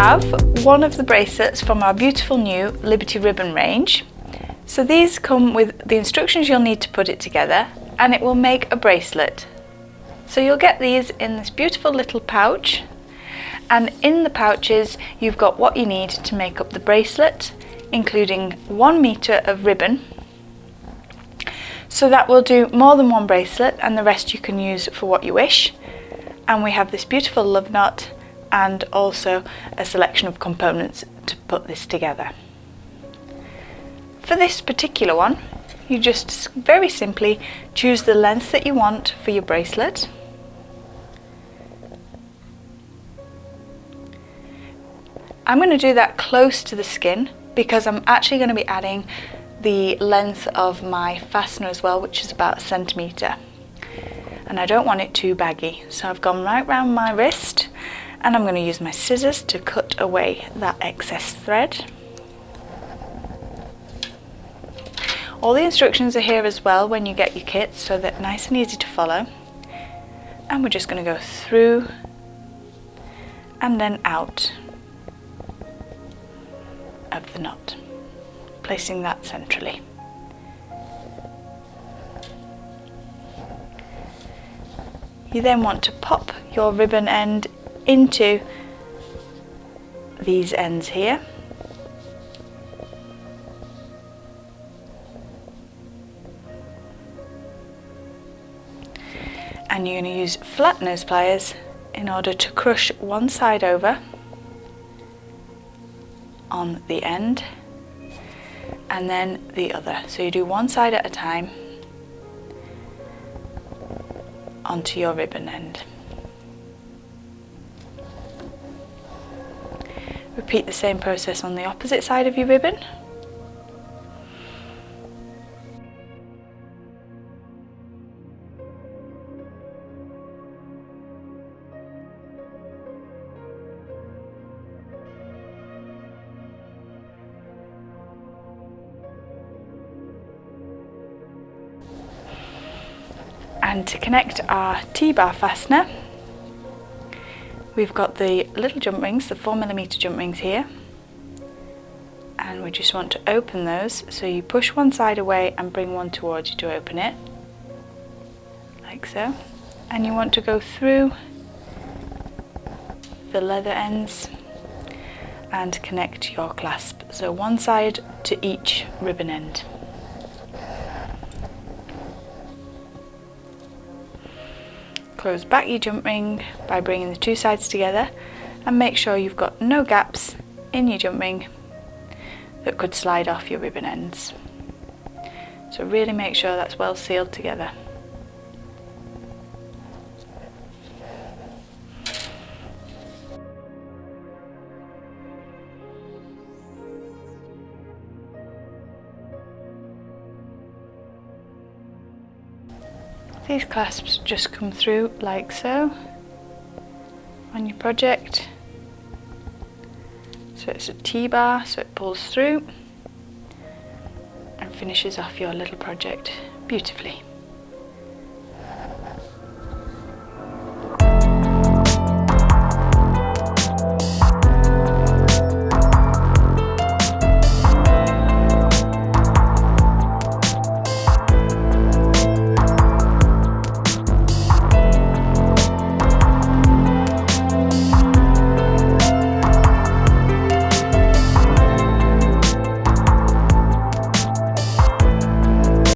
have one of the bracelets from our beautiful new Liberty ribbon range. So these come with the instructions you'll need to put it together, and it will make a bracelet. So you'll get these in this beautiful little pouch, and in the pouches you've got what you need to make up the bracelet, including 1 meter of ribbon. So that will do more than one bracelet, and the rest you can use for what you wish. And we have this beautiful love knot and also a selection of components to put this together. For this particular one, you just very simply choose the length that you want for your bracelet. I'm going to do that close to the skin because I'm actually going to be adding the length of my fastener as well, which is about 1 centimetre. And I don't want it too baggy, so I've gone right round my wrist, and I'm going to use my scissors to cut away that excess thread. All the instructions are here as well when you get your kit, so they're nice and easy to follow. And we're just going to go through and then out of the knot, placing that centrally. You then want to pop your ribbon end into these ends here. And you're going to use flat nose pliers in order to crush one side over on the end and then the other. So you do one side at a time onto your ribbon end. Repeat the same process on the opposite side of your ribbon. And to connect our T-bar fastener, we've got the little jump rings, the 4mm jump rings here, and we just want to open those. So you push one side away and bring one towards you to open it, like so. And you want to go through the leather ends and connect your clasp. So one side to each ribbon end. Close back your jump ring by bringing the two sides together, and make sure you've got no gaps in your jump ring that could slide off your ribbon ends. So really make sure that's well sealed together. These clasps just come through like so on your project. So it's a T-bar, so it pulls through and finishes off your little project beautifully.